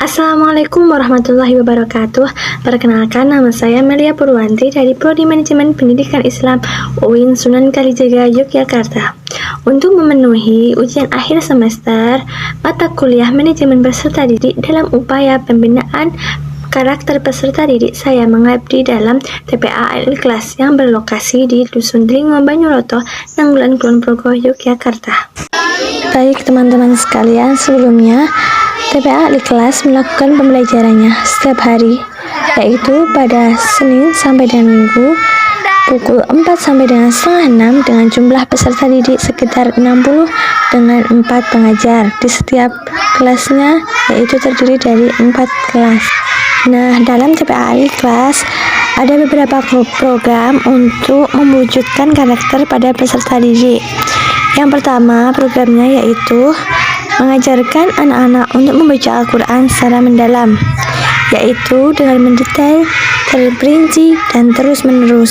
Assalamualaikum warahmatullahi wabarakatuh. Perkenalkan, nama saya Melia Purwanti dari Prodi Manajemen Pendidikan Islam UIN Sunan Kalijaga, Yogyakarta. Untuk memenuhi ujian akhir semester mata kuliah manajemen peserta didik dalam upaya pembinaan karakter peserta didik, saya mengabdi dalam TPA Al-Ikhlas yang berlokasi di Dusun Delingo, Banyuroto, Nanggulan, Kulon Progo, Yogyakarta. Baik teman-teman sekalian, sebelumnya TPA Al-Ikhlas melakukan pembelajarannya setiap hari, yaitu pada Senin sampai dengan Minggu pukul 4 sampai dengan setengah 6 dengan jumlah peserta didik sekitar 60 dengan 4 pengajar di setiap kelasnya, yaitu terdiri dari 4 kelas. Nah, dalam TPA Al-Ikhlas ada beberapa program untuk mewujudkan karakter pada peserta didik. Yang pertama, programnya yaitu mengajarkan anak-anak untuk membaca Al-Quran secara mendalam, yaitu dengan mendetail, terperinci, dan terus-menerus.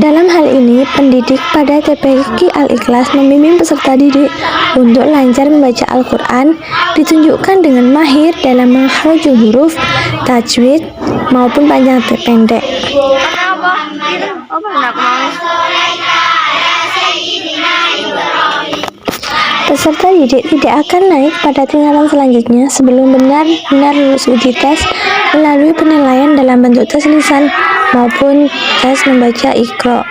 Dalam hal ini, pendidik pada TPQ Al-Ikhlas membimbing peserta didik untuk lancar membaca Al-Quran, ditunjukkan dengan mahir dalam makhrajul huruf, tajwid, maupun panjang pendek. Peserta didik tidak akan naik pada tingkatan selanjutnya sebelum benar-benar lulus uji tes melalui penilaian dalam bentuk tes lisan maupun tes membaca Iqra.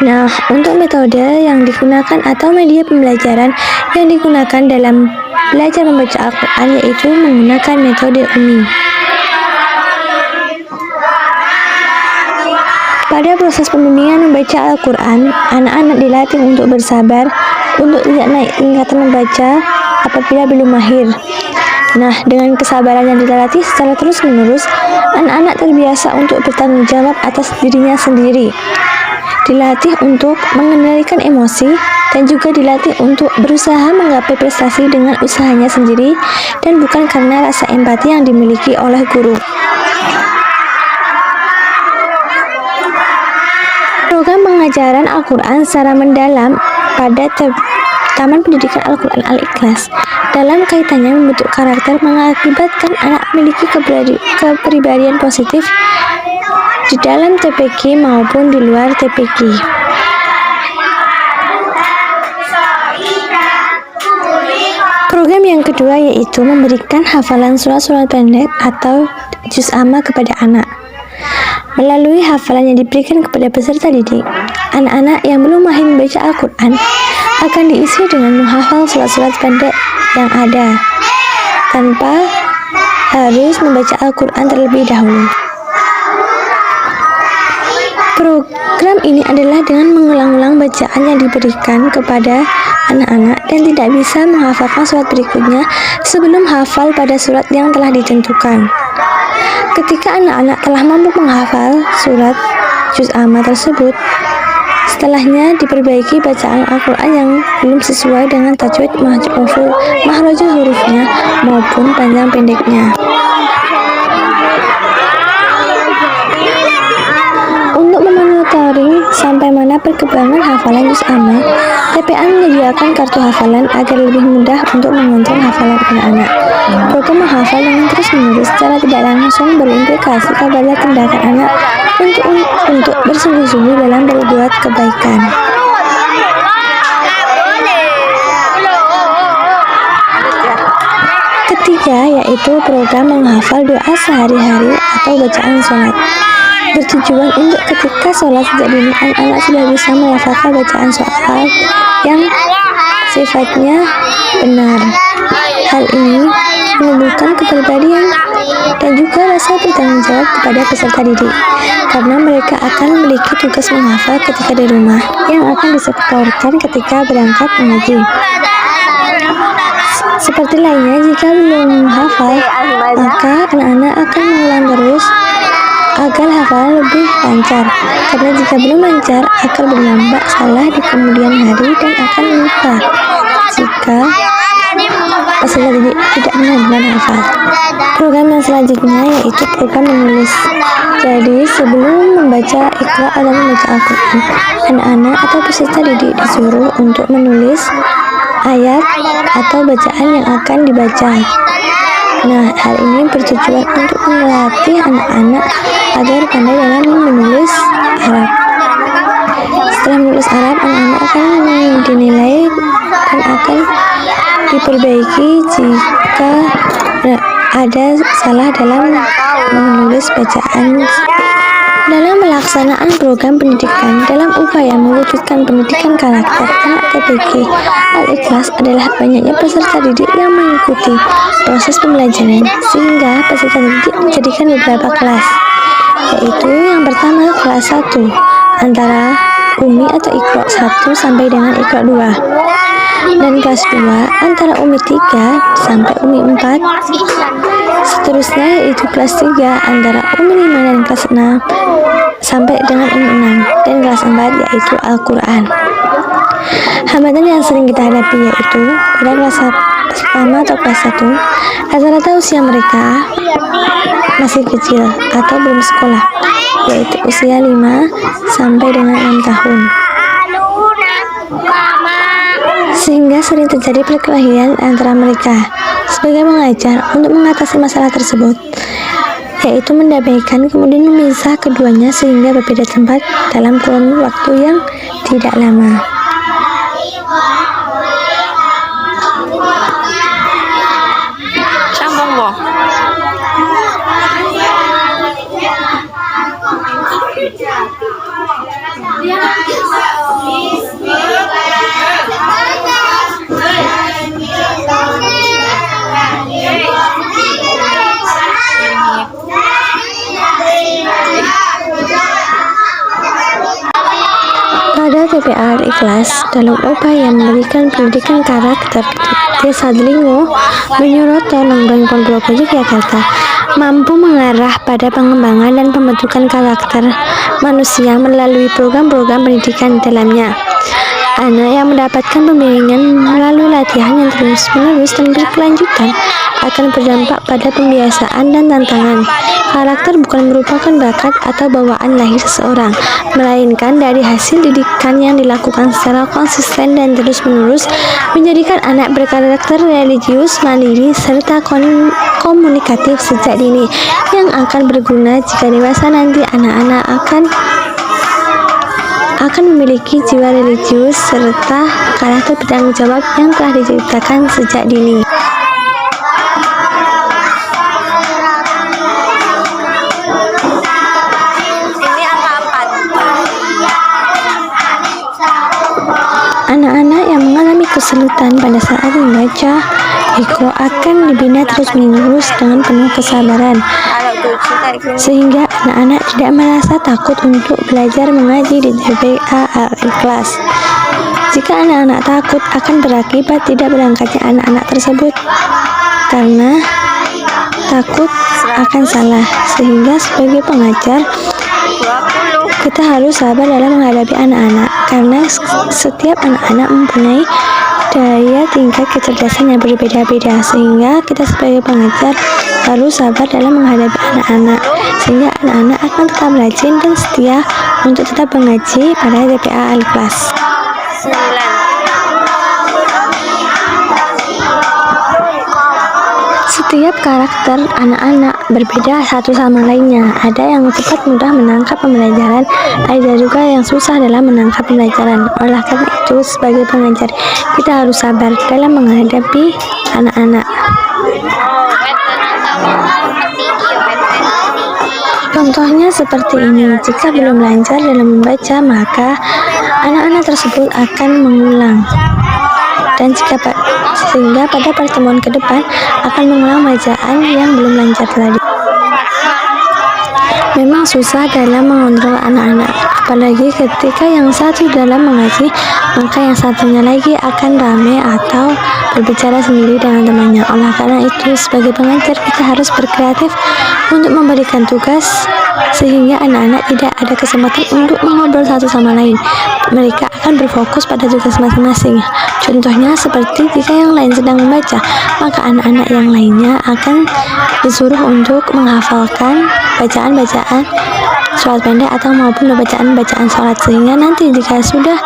Nah, untuk metode yang digunakan atau media pembelajaran yang digunakan dalam belajar membaca Al-Quran yaitu menggunakan metode Umi. Pada proses pembimbingan membaca Al-Quran, anak-anak dilatih untuk bersabar, untuk tidak naik tingkatan membaca apabila belum mahir. Nah, dengan kesabaran yang dilatih secara terus-menerus, anak-anak terbiasa untuk bertanggung jawab atas dirinya sendiri. Dilatih untuk mengendalikan emosi dan juga dilatih untuk berusaha menggapai prestasi dengan usahanya sendiri dan bukan karena rasa empati yang dimiliki oleh guru. Program pengajaran Al-Quran secara mendalam pada Taman Pendidikan Al-Quran Al-Ikhlas dalam kaitannya membentuk karakter mengakibatkan anak memiliki kepribadian positif di dalam TPQ maupun di luar TPQ. Program yang kedua yaitu memberikan hafalan surat-surat pendek atau juz amma kepada anak. Melalui hafalan yang diberikan kepada peserta didik, anak-anak yang belum mahir membaca Al-Quran akan diisi dengan menghafal surat-surat pendek yang ada, tanpa harus membaca Al-Quran terlebih dahulu. Program ini adalah dengan mengulang-ulang bacaan yang diberikan kepada anak-anak dan tidak bisa menghafalkan surat berikutnya sebelum hafal pada surat yang telah ditentukan. Ketika anak-anak telah mampu menghafal surat juz amma tersebut, setelahnya diperbaiki bacaan Al-Quran yang belum sesuai dengan tajwid makhrajul hurufnya maupun panjang pendeknya. Untuk memonitoring sampai mana perkembangan hafalan juz amma, TPA menyediakan kartu hafalan agar lebih mudah untuk mengontrol hafalan anak-anak. Program menghafal dengan terus-menerus secara tidak langsung berimplikasi kepada tindakan anak untuk bersungguh-sungguh dalam berbuat kebaikan. Ketiga yaitu program menghafal doa sehari-hari atau bacaan sholat. Bertujuan untuk ketika sholat sejak dini anak-anak sudah bisa melafalkan bacaan sholat yang sifatnya benar. Hal ini menumbuhkan kepribadian dan juga rasa bertanggung jawab kepada peserta didik, karena mereka akan memiliki tugas menghafal ketika di rumah yang akan disetorkan ketika berangkat mengaji. Seperti lainnya, jika belum menghafal, maka anak-anak akan mengulang terus agar hafalan lebih lancar, karena jika belum lancar akan berdampak salah di kemudian hari dan akan lupa jika peserta didik tidak benar-benar hafal. Program yang selanjutnya yaitu program menulis. Jadi sebelum membaca Iqra atau membaca Al-Quran, anak-anak atau peserta didik disuruh untuk menulis ayat atau bacaan yang akan dibaca. Nah, hal ini bertujuan untuk melatih anak-anak agar pandai dalam menulis Arab. Setelah menulis Arab, anak-anak akan dinilai dan akan diperbaiki jika ada salah dalam menulis bacaan. Dalam pelaksanaan program pendidikan dalam upaya mewujudkan pendidikan karakter anak TPG Al-Ikhlas adalah banyaknya peserta didik yang mengikuti proses pembelajaran, sehingga peserta didik dijadikan beberapa kelas, yaitu yang pertama kelas 1 antara Umi atau Iqra 1 sampai dengan Iqra 2, dan kelas 2 antara Umi 3 sampai Umi 4. Seterusnya yaitu kelas 3 antara Umi 5 dan kelas 6 sampai dengan Umi 6, dan kelas 4 yaitu Al-Quran. Hambatan yang sering kita hadapi yaitu pada kelas pertama atau kelas 1, rata-rata usia mereka masih kecil atau belum sekolah, yaitu usia 5 sampai dengan 6 tahun. Sehingga sering terjadi perkelahian antara mereka. Sebagai pengajar, untuk mengatasi masalah tersebut, yaitu mendamaikan kemudian memisah keduanya sehingga berbeda tempat dalam kurun waktu yang tidak lama. Sambung, Bo. Pada TPA Al-Ikhlas, dalam upaya memberikan pendidikan karakter, Desa Delingo menyorot Tolong Ponorogo Yogyakarta mampu mengarah pada pengembangan dan pembentukan karakter manusia melalui program-program pendidikan di dalamnya. Anak yang mendapatkan pembimbingan melalui latihan yang terus-menerus dan berkelanjutan akan berdampak pada pembiasaan dan tantangan. Karakter bukan merupakan bakat atau bawaan lahir seseorang, melainkan dari hasil didikan yang dilakukan secara konsisten dan terus-menerus, menjadikan anak berkarakter religius, mandiri, serta komunikatif sejak dini, yang akan berguna jika dewasa nanti. Anak-anak akan memiliki jiwa religius serta karakter bertanggung jawab yang telah diciptakan sejak dini. Anak-anak yang mengalami kesulitan pada saat membaca Iqra akan dibina terus-menerus dengan penuh kesabaran, sehingga anak-anak tidak merasa takut untuk belajar mengaji di TPA Al-Ikhlas. Jika anak-anak takut, akan berakibat tidak berangkatnya anak-anak tersebut karena takut akan salah. Sehingga sebagai pengajar, kita harus sabar dalam menghadapi anak-anak, karena setiap anak-anak mempunyai daya tingkat kecerdasan yang berbeda-beda, sehingga kita sebagai pengajar harus sabar dalam menghadapi anak-anak, sehingga anak-anak akan tetap rajin dan setia untuk tetap mengaji pada TPA Al-Ikhlas. 9. Setiap karakter anak-anak berbeda satu sama lainnya. Ada yang cepat mudah menangkap pembelajaran, ada juga yang susah dalam menangkap pembelajaran. Oleh karena itu, sebagai pengajar, kita harus sabar dalam menghadapi anak-anak. Contohnya seperti ini, jika belum lancar dalam membaca, maka anak-anak tersebut akan mengulang. Dan sehingga pada pertemuan ke depan akan mengulang bacaan yang belum lancar tadi. Memang susah dalam mengontrol anak-anak, apalagi ketika yang satu dalam mengaji, maka yang satunya lagi akan ramai atau berbicara sendiri dengan temannya. Oleh karena itu, sebagai pengajar kita harus berkreatif untuk memberikan tugas sehingga anak-anak tidak ada kesempatan untuk mengobrol satu sama lain. Mereka akan berfokus pada tugas masing-masing. Contohnya seperti jika yang lain sedang membaca, maka anak-anak yang lainnya akan disuruh untuk menghafalkan bacaan-bacaan sholat pendek atau maupun bacaan-bacaan sholat, sehingga nanti jika sudah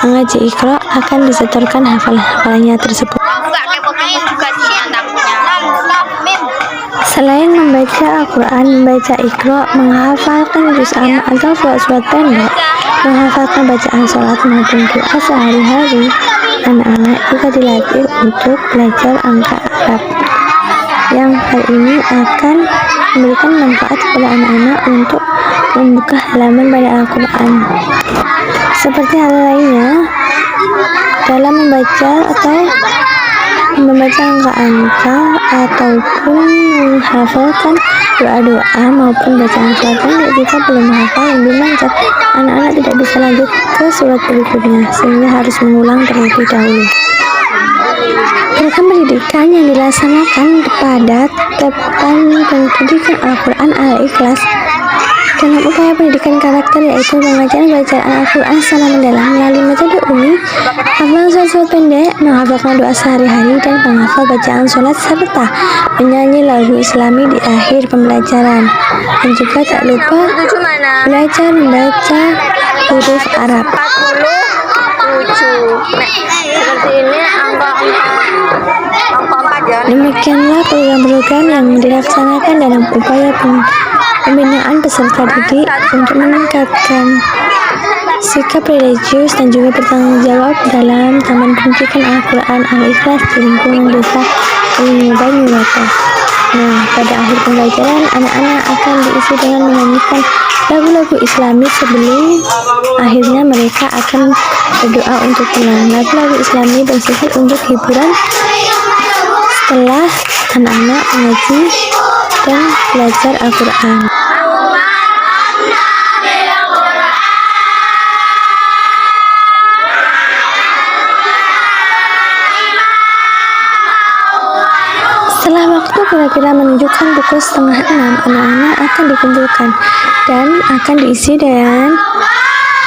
mengaji Iqra akan disetorkan hafalannya tersebut. Selain membaca Al-Quran, membaca Iqra, menghafalkan juz amma atau surat-surat pendek, menghafalkan bacaan sholat maupun doa sehari-hari, anak-anak juga dilatih untuk belajar angka Arab, yang hal ini akan memberikan manfaat kepada anak-anak untuk membuka halaman pada Al-Quran. Seperti hal lainnya, dalam membaca angka-angka ataupun menghafalkan doa-doa maupun bacaan sholat pendek, jika belum menghafal yang belum lancar, anak-anak tidak bisa lanjut ke surat berikutnya sehingga harus mengulang terlebih dahulu. Program pendidikan yang dilaksanakan pada Taman Pendidikan Al-Quran Al-Ikhlas dalam upaya pendidikan karakter, yaitu pengajaran bacaan Al-Quran secara mendalam melalui metode Umi, hafalan surat-surat pendek, menghafalkan doa sehari-hari, dan menghafal bacaan sholat serta menyanyi lagu Islami di akhir pembelajaran. Dan juga tak lupa belajar membaca huruf Arab. 47. Seperti ini angka 4 ya. Demikianlah program-program yang dilaksanakan dalam upaya pembinaan peserta didik untuk meningkatkan sikap religius dan juga bertanggung jawab dalam Taman Pendidikan Al-Quran Al-Ikhlas di lingkungan desa Banyuwangi. Nah, pada akhir pembelajaran, anak-anak akan diisi dengan menyanyikan lagu-lagu Islami sebelum akhirnya mereka akan berdoa untuk pulang. Lagu-lagu Islami bersifat untuk hiburan setelah anak-anak mengaji dan belajar Al-Quran. Setelah waktu kira-kira menunjukkan pukul 5:30, anak-anak akan dikumpulkan dan akan diisi dengan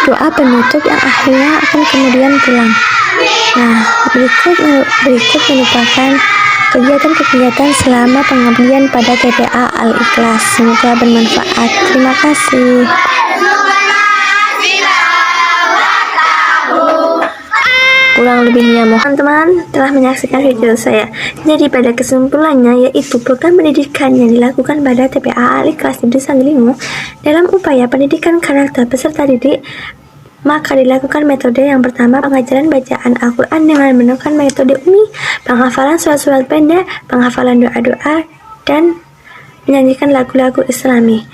doa penutup yang akhirnya akan kemudian pulang. Nah, berikut merupakan kegiatan-kegiatan selama pengabdian pada TPA Al-Ikhlas. Semoga bermanfaat. Terima kasih. Kurang lebihnya mohon teman telah menyaksikan video saya. Jadi pada kesimpulannya, yaitu program pendidikan yang dilakukan pada TPA Al-Ikhlas di Desa Gelingo dalam upaya pendidikan karakter peserta didik, maka dilakukan metode yang pertama, pengajaran bacaan Al-Quran dengan menggunakan metode Umi, penghafalan surat-surat pendek, penghafalan doa-doa, dan menyanyikan lagu-lagu Islami.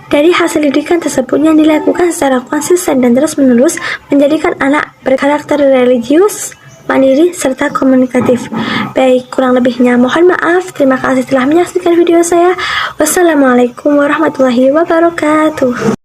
Dari hasil didikan tersebut yang dilakukan secara konsisten dan terus-menerus menjadikan anak berkarakter religius, mandiri, serta komunikatif. Baik, kurang lebihnya mohon maaf. Terima kasih telah menyaksikan video saya. Wassalamualaikum warahmatullahi wabarakatuh.